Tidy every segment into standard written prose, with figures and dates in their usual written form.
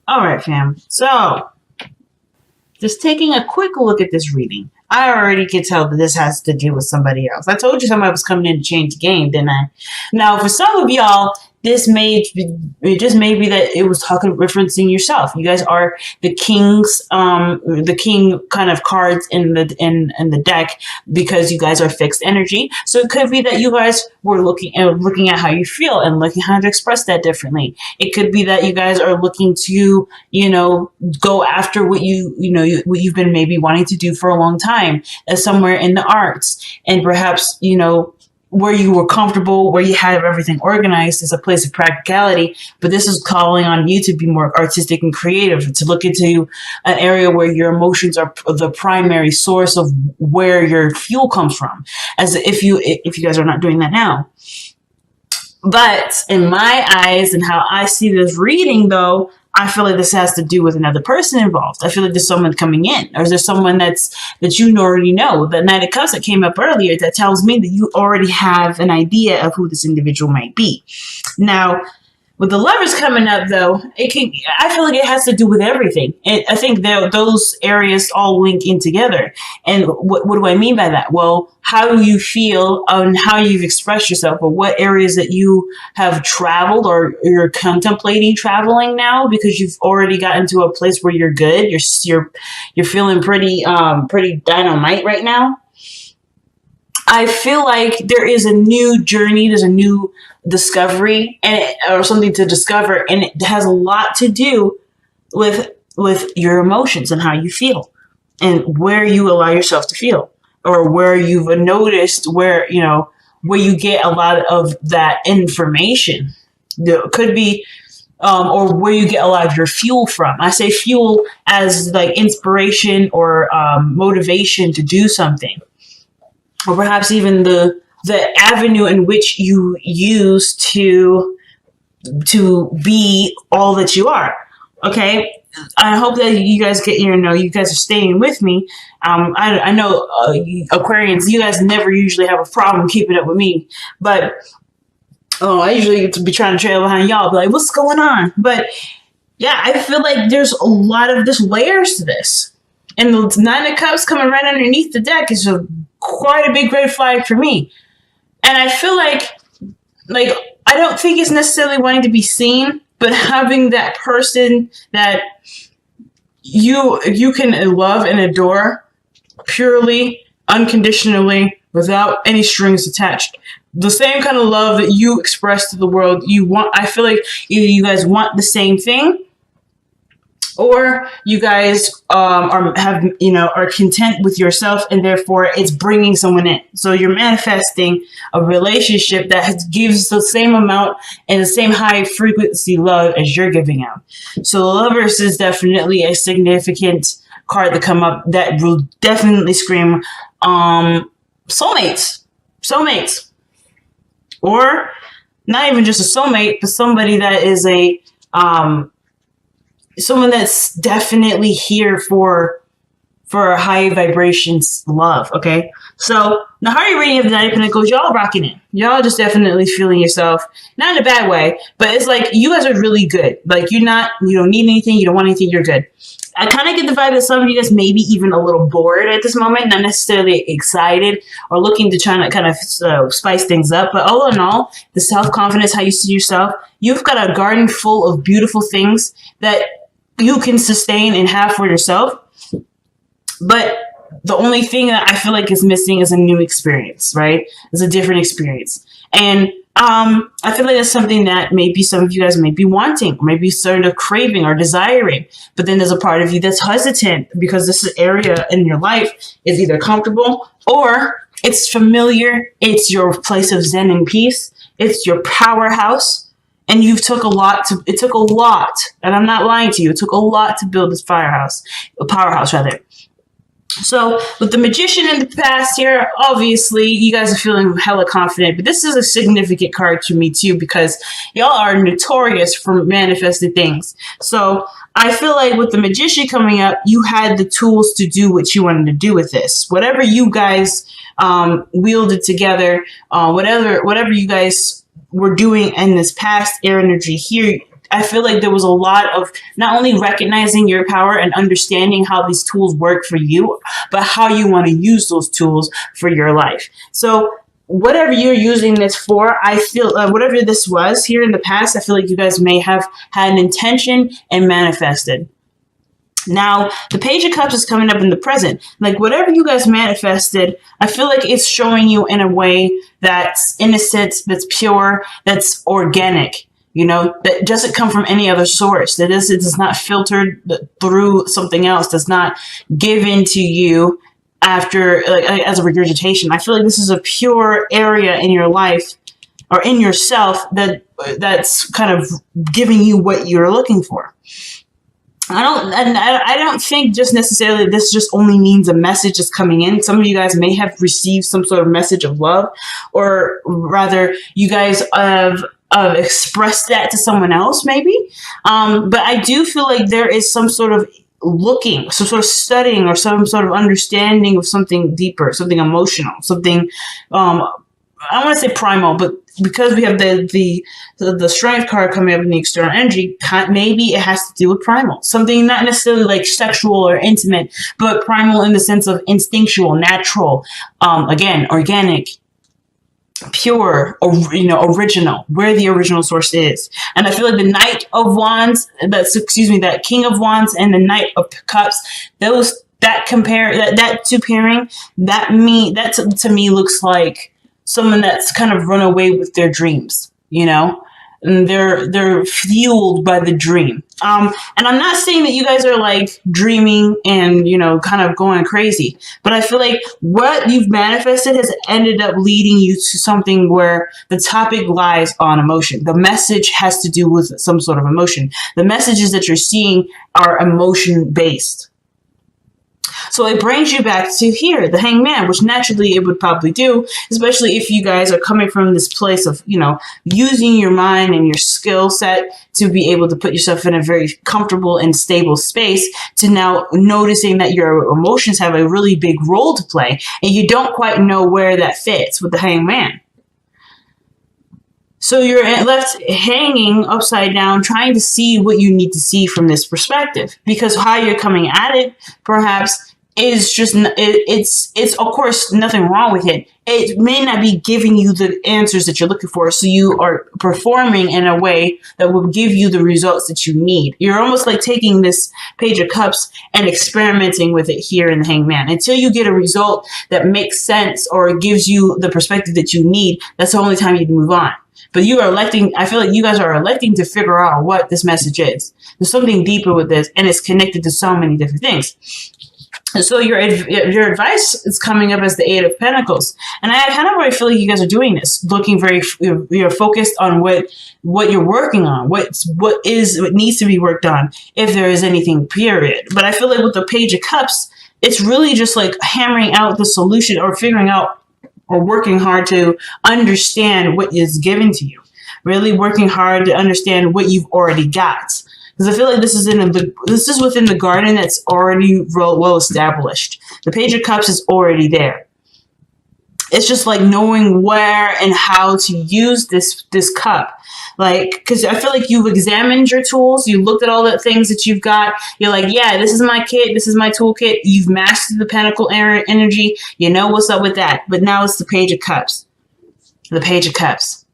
All right, fam. So, just taking a quick look at this reading, I already can tell that this has to do with somebody else. I told you somebody was coming in to change the game, didn't I? Now, for some of y'all, it just may be that it was referencing yourself. You guys are the the king kind of cards in the deck because you guys are fixed energy. So it could be that you guys were looking at how you feel and looking how to express that differently. It could be that you guys are looking to, go after what what you've been maybe wanting to do for a long time, somewhere in the arts, and perhaps, where you were comfortable, where you had everything organized is a place of practicality, but this is calling on you to be more artistic and creative, to look into an area where your emotions are the primary source of where your fuel comes from, as if you guys are not doing that now. But in my eyes and how I see this reading, though, I feel like this has to do with another person involved. I feel like there's someone coming in, or is there someone that you already know? The Knight of Cups that came up earlier, that tells me that you already have an idea of who this individual might be. Now, with the Lovers coming up, though, I feel like it has to do with everything. I think those areas all link in together. And what do I mean by that? Well, how do you feel and how you've expressed yourself, or what areas that you have traveled or you're contemplating traveling now because you've already gotten to a place where you're good. You're feeling pretty dynamite right now. I feel like there is a new journey, there's a new discovery, or something to discover, and it has a lot to do with your emotions and how you feel, and where you allow yourself to feel, or where you've noticed where you get a lot of that information. There could be, or where you get a lot of your fuel from. I say fuel as like inspiration or motivation to do something. Or perhaps even the avenue in which you use to be all that you are. Okay, I hope that you guys you guys are staying with me. I know Aquarians, you guys never usually have a problem keeping up with me, but I usually get to be trying to trail behind y'all, be like, what's going on? But yeah, I feel like there's a lot of layers to this, and the Nine of Cups coming right underneath the deck is quite a big red flag for me. And I feel like I don't think it's necessarily wanting to be seen, but having that person that you can love and adore purely, unconditionally, without any strings attached. The same kind of love that you express to the world. I feel like either you guys want the same thing, or you guys are content with yourself, and therefore it's bringing someone in. So you're manifesting a relationship that gives the same amount and the same high frequency love as you're giving out. So the Lovers is definitely a significant card to come up that will definitely scream soulmates, or not even just a soulmate, but somebody that is someone that's definitely here for a high vibrations love. Okay, so now how are you reading of the Knight of Pentacles? Y'all rocking it. Y'all just definitely feeling yourself, not in a bad way, but it's like you guys are really good. Like you don't need anything, you don't want anything, you're good. I kind of get the vibe that some of you guys may be even a little bored at this moment, not necessarily excited or looking to try to kind of spice things up. But all in all, the self-confidence, how you see yourself, you've got a garden full of beautiful things that you can sustain and have for yourself. But the only thing that I feel like is missing is a new experience, right? It's a different experience. And I feel like that's something that maybe some of you guys may be wanting, or maybe sort of craving or desiring. But then there's a part of you that's hesitant because this area in your life is either comfortable or it's familiar. It's your place of zen and peace. It's your powerhouse. And it took a lot, and I'm not lying to you, it took a lot to build this powerhouse. So with the Magician in the past here, obviously you guys are feeling hella confident, but this is a significant card to me too, because y'all are notorious for manifesting things. So I feel like with the Magician coming up, you had the tools to do what you wanted to do with this. Whatever you guys wielded together, whatever you guys were doing in this past air energy here, I feel like there was a lot of not only recognizing your power and understanding how these tools work for you, but how you want to use those tools for your life. So whatever you're using this for, I feel whatever this was here in the past, I feel like you guys may have had an intention and manifested. Now, the Page of Cups is coming up in the present. Like, whatever you guys manifested, I feel like it's showing you in a way that's innocent, that's pure, that's organic. You know, that doesn't come from any other source. It is not filtered through something else. That's not given to you after, like, as a regurgitation. I feel like this is a pure area in your life or in yourself that's kind of giving you what you're looking for. I don't think just necessarily this just only means a message is coming in. Some of you guys may have received some sort of message of love, or rather, you guys have expressed that to someone else, maybe. But I do feel like there is some sort of looking, some sort of studying, or some sort of understanding of something deeper, something emotional, something. I don't want to say primal, but because we have the strength card coming up in the external energy, maybe it has to do with primal. Something not necessarily like sexual or intimate, but primal in the sense of instinctual, natural, again, organic, pure, or, original, where the original source is. And I feel like the Knight of Wands, that King of Wands and the Knight of Cups, that two pairing, that to me looks like someone that's kind of run away with their dreams, and they're fueled by the dream. And I'm not saying that you guys are like dreaming and, kind of going crazy, but I feel like what you've manifested has ended up leading you to something where the topic lies on emotion. The message has to do with some sort of emotion. The messages that you're seeing are emotion based. So it brings you back to here, the Hangman, which naturally it would probably do, especially if you guys are coming from this place of, using your mind and your skill set to be able to put yourself in a very comfortable and stable space, to now noticing that your emotions have a really big role to play, and you don't quite know where that fits with the Hangman. So you're left hanging upside down, trying to see what you need to see from this perspective, because how you're coming at it, perhaps, is just, it's of course nothing wrong with it. It may not be giving you the answers that you're looking for. So you are performing in a way that will give you the results that you need. You're almost like taking this Page of Cups and experimenting with it here in the Hangman. Until you get a result that makes sense or gives you the perspective that you need, that's the only time you can move on. But you are electing, I feel like you guys are electing to figure out what this message is. There's something deeper with this, and it's connected to so many different things. And so your advice is coming up as the Eight of Pentacles. And I kind of already feel like you guys are doing this, looking very, you're focused on what you're working on, what needs to be worked on, if there is anything, period. But I feel like with the Page of Cups, it's really just like hammering out the solution, or figuring out, or working hard to understand what is given to you. Really working hard to understand what you've already got. Because I feel like this is within the garden that's already well established. The Page of Cups is already there. It's just like knowing where and how to use this cup. Like, because I feel like you've examined your tools. You looked at all the things that you've got. You're like, yeah, this is my kit. This is my toolkit. You've mastered the Pentacle energy. You know what's up with that. But now it's the Page of Cups. The Page of Cups.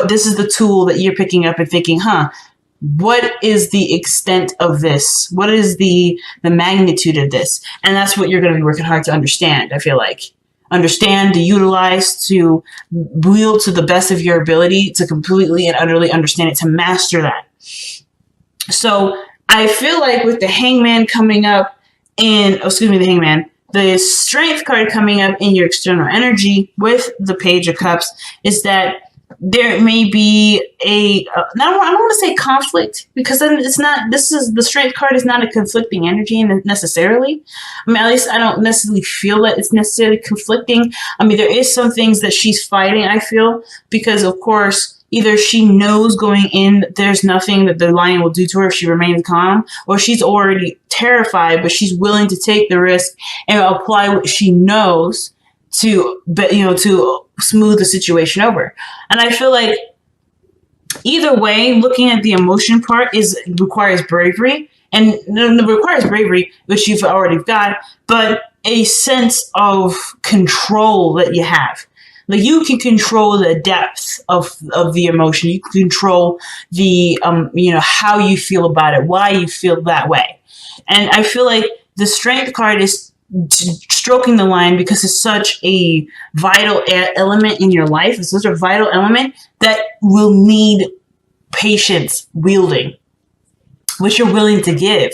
This is the tool that you're picking up and thinking, what is the extent of this? What is the magnitude of this? And that's what you're going to be working hard to understand, I feel like. Understand, to utilize, to wield to the best of your ability, to completely and utterly understand it, to master that. So I feel like with the Hangman coming up the Strength card coming up in your external energy with the Page of Cups, is that there may be I don't want to say conflict, because then the Strength card is not a conflicting energy necessarily. I mean, at least I don't necessarily feel that it's necessarily conflicting. I mean, there is some things that she's fighting, I feel, because of course, either she knows going in that there's nothing that the lion will do to her if she remains calm, or she's already terrified, but she's willing to take the risk and apply what she knows to smooth the situation over. And I feel like either way, looking at the emotion part requires bravery, and it requires bravery, which you've already got, but a sense of control that you have. Like, you can control the depth of the emotion. You can control the how you feel about it, why you feel that way. And I feel like the strength card is stroking the line because it's such a vital element in your life. It's such a vital element that will need patience wielding, which you're willing to give.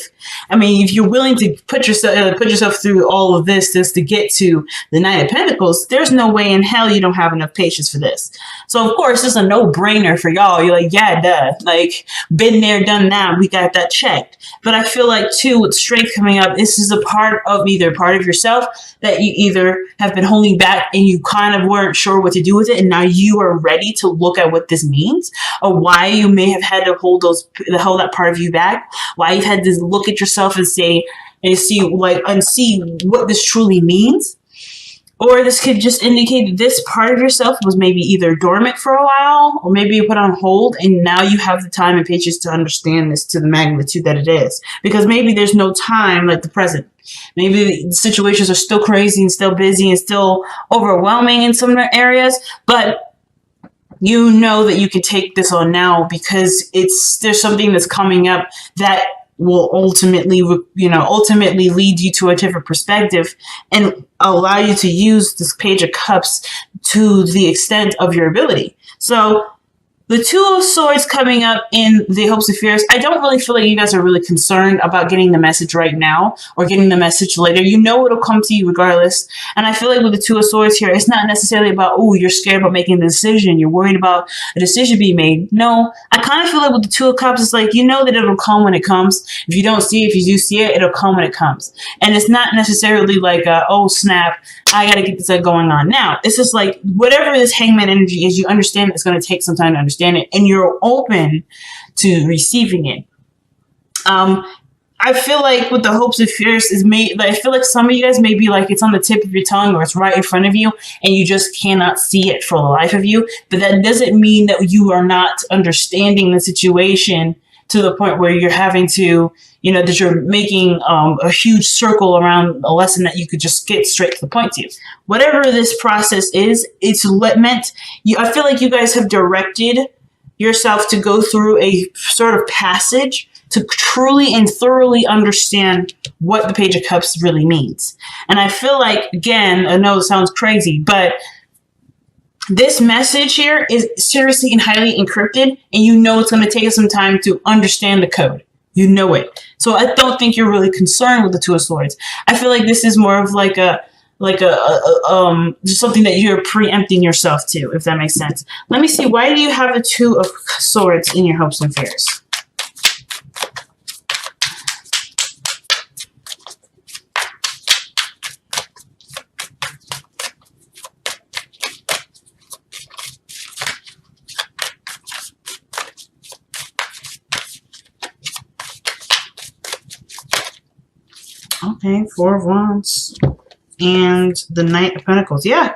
I mean, if you're willing to put yourself through all of this just to get to the Knight of Pentacles, there's no way in hell you don't have enough patience for this. So of course, it's a no-brainer for y'all. You're like, yeah, duh. Like, been there, done that. We got that checked. But I feel like too, with strength coming up, this is a part of yourself that you either have been holding back and you kind of weren't sure what to do with it, and now you are ready to look at what this means, or why you may have had to hold that part of you back, why you've had to look at yourself and see what this truly means. Or this could just indicate that this part of yourself was maybe either dormant for a while, or maybe you put on hold, and now you have the time and patience to understand this to the magnitude that it is. Because maybe there's no time like the present. Maybe the situations are still crazy and still busy and still overwhelming in some areas, but you know that you can take this on now because there's something that's coming up that will ultimately lead you to a different perspective and allow you to use this Page of Cups to the extent of your ability. So the Two of Swords coming up in the Hopes and Fears, I don't really feel like you guys are really concerned about getting the message right now or getting the message later. You know it'll come to you regardless. And I feel like with the Two of Swords here, it's not necessarily about, oh, you're scared about making the decision. You're worried about a decision being made. No, I kind of feel like with the Two of Cups, it's like, you know that it'll come when it comes. If you don't see it, if you do see it, it'll come when it comes. And it's not necessarily like, oh, snap, I got to get this going on now. It's just like, whatever this Hangman energy is, you understand it's going to take some time to understand it, and you're open to receiving it. I feel like with the Hopes and Fears I feel like some of you guys may be like, it's on the tip of your tongue or it's right in front of you and you just cannot see it for the life of you. But that doesn't mean that you are not understanding the situation to the point where you're having to, that you're making a huge circle around a lesson that you could just get straight to the point to. Whatever this process is, it's meant, I feel like you guys have directed yourself to go through a sort of passage to truly and thoroughly understand what the Page of Cups really means. And I feel like, again, I know it sounds crazy, but this message here is seriously and highly encrypted, and you know it's going to take us some time to understand the code. You know it. So I don't think you're really concerned with the Two of Swords. I feel like this is more of like just something that you're preempting yourself to, if that makes sense. Let me see. Why do you have the Two of Swords in your Hopes and Fears? Okay, Four of Wands and the Knight of Pentacles. Yeah.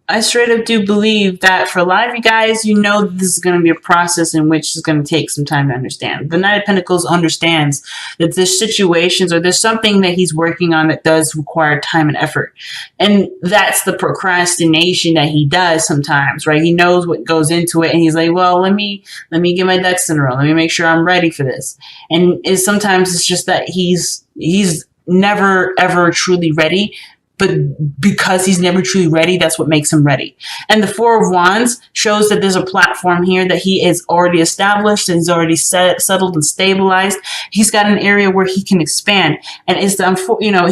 I straight up do believe that for a lot of you guys, you know this is going to be a process in which it's going to take some time to understand. The Knight of Pentacles understands that there's situations or there's something that he's working on that does require time and effort. And that's the procrastination that he does sometimes, right? He knows what goes into it and he's like, well, let me get my ducks in a row. Let me make sure I'm ready for this. And sometimes it's just that he's never, ever truly ready. But because he's never truly ready, that's what makes him ready. And the Four of Wands shows that there's a platform here that he is already established and is already settled and stabilized. He's got an area where he can expand. And it's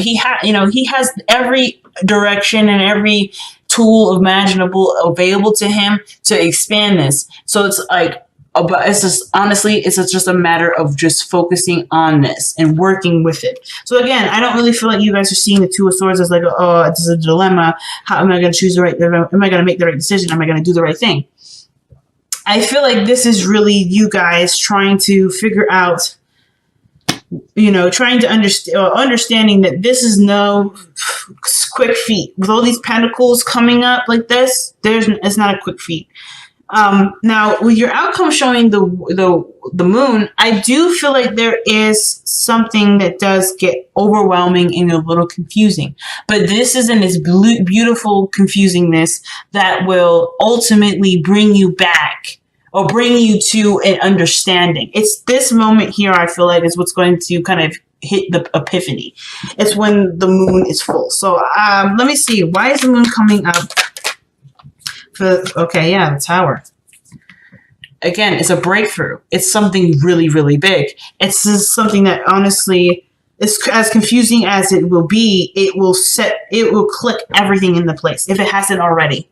he has every direction and every tool imaginable available to him to expand this. So it's like, but it's just, honestly, it's just a matter of just focusing on this and working with it. So again, I don't really feel like you guys are seeing the Two of Swords as like, oh, it's a dilemma. How am I going to choose am I going to make the right decision? Am I going to do the right thing? I feel like this is really you guys trying to figure out trying to understanding that this is no quick feat. With all these pentacles coming up like this, it's not a quick feat. Now, with your outcome showing the moon, I do feel like there is something that does get overwhelming and a little confusing. But this is in its beautiful confusingness that will ultimately bring you back or bring you to an understanding. It's this moment here, I feel like, is what's going to kind of hit the epiphany. It's when the moon is full. So let me see. Why is the moon coming up? Okay, yeah, the Tower. Again, it's a breakthrough. It's something really, really big. It's just something that honestly, is as confusing as it will be, it will click everything into place. If it hasn't already,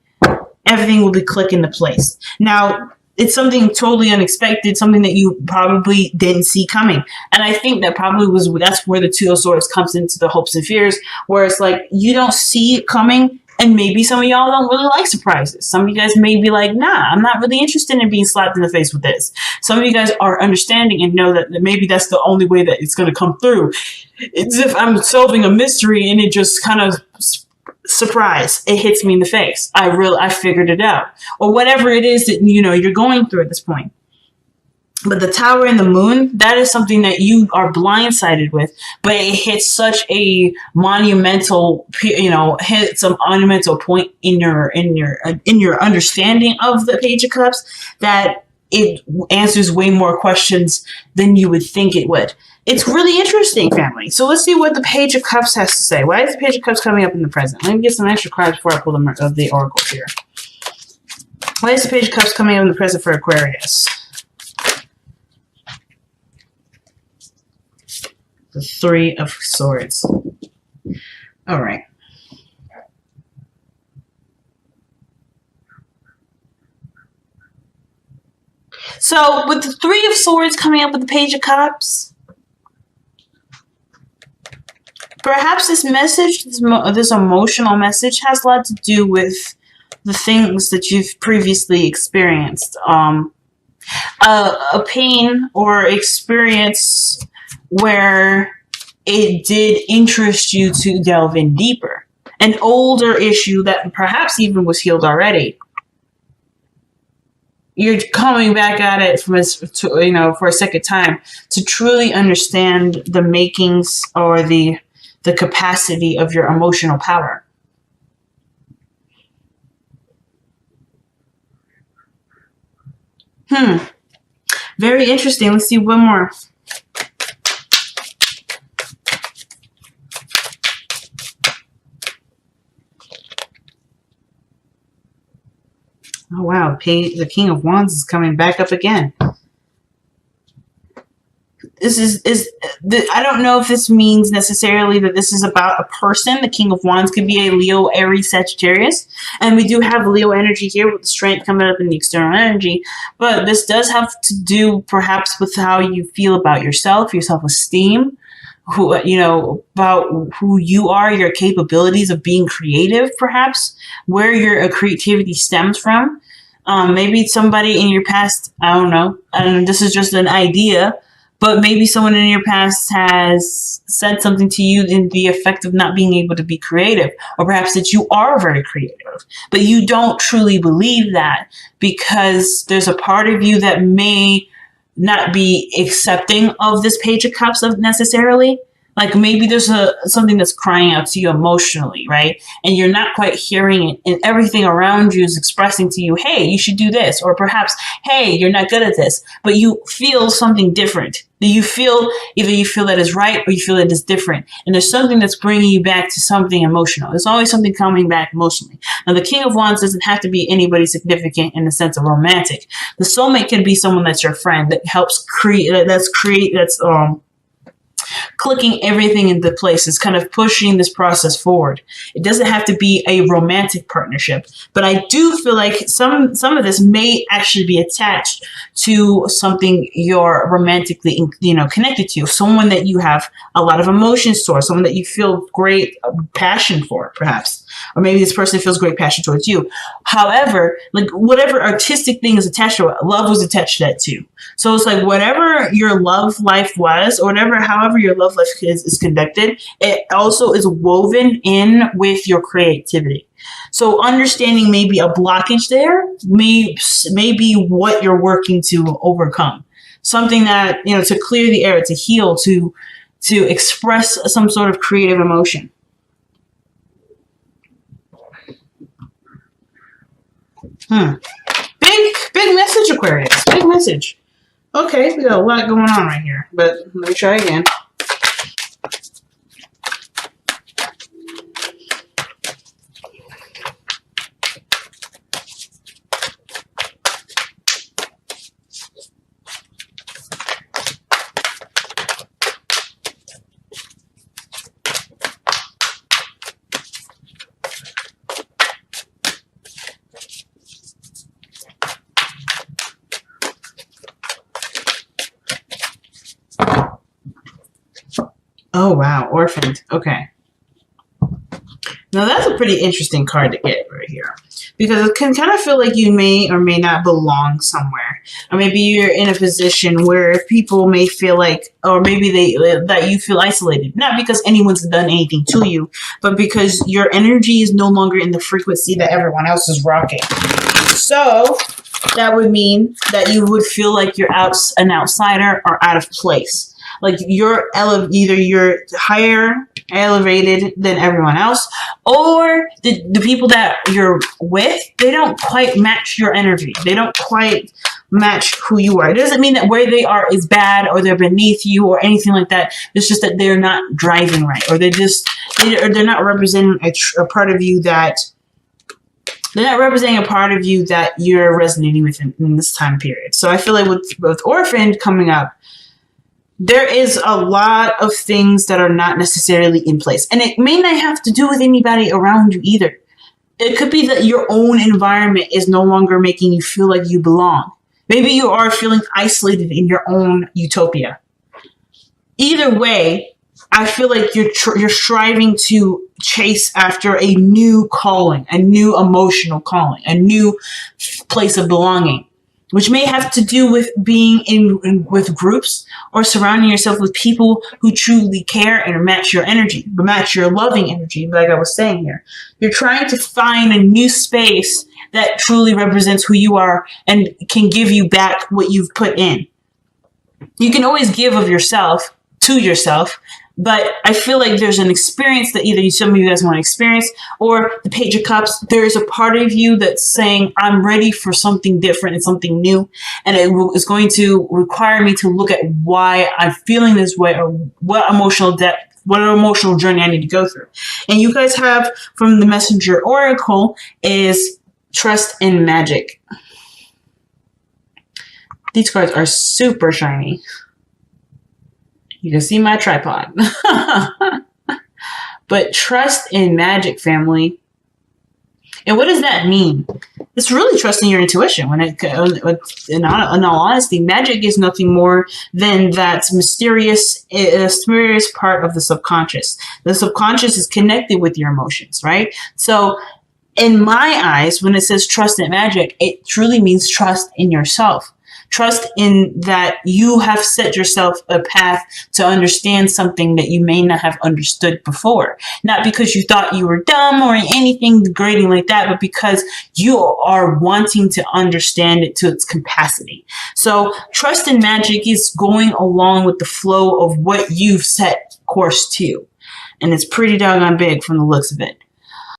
everything will be click into place. Now, it's something totally unexpected, something that you probably didn't see coming. And I think that that's where the Two of Swords comes into the hopes and fears, where it's like, you don't see it coming. And maybe some of y'all don't really like surprises. Some of you guys may be like, nah, I'm not really interested in being slapped in the face with this. Some of you guys are understanding and know that maybe that's the only way that it's going to come through. It's if I'm solving a mystery and it just kind of surprise, it hits me in the face. I figured it out. Or whatever it is that, you're going through at this point. But the Tower and the moon, that is something that you are blindsided with, but it hits such a monumental, hits a monumental point in your understanding of the Page of Cups that it answers way more questions than you would think it would. It's really interesting, family. So let's see what the Page of Cups has to say. Why is the Page of Cups coming up in the present? Let me get some extra cards before I pull them of the oracles here. Why is the Page of Cups coming up in the present for Aquarius? The Three of Swords. All right. So with the Three of Swords coming up with the Page of Cups, perhaps this message, this emotional message, has a lot to do with the things that you've previously experienced. A pain or experience where it did interest you to delve in deeper. An older issue that perhaps even was healed already. You're coming back at it for a second time to truly understand the makings or the capacity of your emotional power. Very interesting. Let's see one more. Oh, wow. The King of Wands is coming back up again. I don't know if this means necessarily that this is about a person. The King of Wands could be a Leo, Aries, Sagittarius. And we do have Leo energy here with the strength coming up in the external energy. But this does have to do perhaps with how you feel about yourself, your self-esteem, about who you are, your capabilities of being creative, perhaps, where your creativity stems from. Maybe somebody in your past, I don't know, this is just an idea, but maybe someone in your past has said something to you in the effect of not being able to be creative, or perhaps that you are very creative, but you don't truly believe that because there's a part of you that may not be accepting of this Page of Cups necessarily. Like maybe there's something that's crying out to you emotionally, right? And you're not quite hearing it, and everything around you is expressing to you, hey, you should do this. Or perhaps, hey, you're not good at this. But you feel something different. Either you feel that is right or you feel that is different. And there's something that's bringing you back to something emotional. There's always something coming back emotionally. Now, the King of Wands doesn't have to be anybody significant in the sense of romantic. The soulmate can be someone that's your friend that helps that's clicking everything into place. Is kind of pushing this process forward. It doesn't have to be a romantic partnership, but I do feel like some of this may actually be attached to something you're romantically, connected to. Someone that you have a lot of emotions towards, someone that you feel great passion for, perhaps. or maybe this person feels great passion towards you. However, like whatever artistic thing is attached to it, love was attached to that too. So it's like whatever your love life was, or whatever, however your love life is conducted, it also is woven in with your creativity. So understanding maybe a blockage there may be what you're working to overcome. Something that, you know, to clear the air, to heal, to express some sort of creative emotion. Big message, Aquarius. Big message. Okay, we got a lot going on right here, but let me try again. Oh, wow. Orphaned. Okay. Now, that's a pretty interesting card to get right here. Because it can kind of feel like you may or may not belong somewhere. Or maybe you're in a position where people may feel like, or maybe that you feel isolated. Not because anyone's done anything to you, but because your energy is no longer in the frequency that everyone else is rocking. So, that would mean that you would feel like you're an outsider or out of place. Like either you're higher elevated than everyone else, or the people that you're with, they don't quite match your energy. They don't quite match who you are. It doesn't mean that where they are is bad or they're beneath you or anything like that. It's just that they're not driving right, or they're not representing a part of you that they're not representing a part of you that you're resonating with in this time period. So I feel like with Orphaned coming up, there is a lot of things that are not necessarily in place. And it may not have to do with anybody around you either. It could be that your own environment is no longer making you feel like you belong. Maybe you are feeling isolated in your own utopia. Either way, I feel like you're striving to chase after a new calling, a new emotional calling, a new place of belonging, which may have to do with being with groups or surrounding yourself with people who truly care and match your energy, match your loving energy, like I was saying here. You're trying to find a new space that truly represents who you are and can give you back what you've put in. You can always give of yourself to yourself, but I feel like there's an experience that either some of you guys want to experience, or the Page of Cups, there is a part of you that's saying, I'm ready for something different and something new. And it is going to require me to look at why I'm feeling this way, or what emotional depth, what emotional journey I need to go through. And you guys have from the Messenger Oracle is Trust in Magic. These cards are super shiny. You can see my tripod. But trust in magic, family. And what does that mean? It's really trusting your intuition. In all honesty, magic is nothing more than that mysterious part of the subconscious. The subconscious is connected with your emotions, right? So in my eyes, when it says trust in magic, it truly means trust in yourself. Trust in that you have set yourself a path to understand something that you may not have understood before. Not because you thought you were dumb or anything degrading like that, but because you are wanting to understand it to its capacity. So trust in magic is going along with the flow of what you've set course to. And it's pretty doggone big from the looks of it.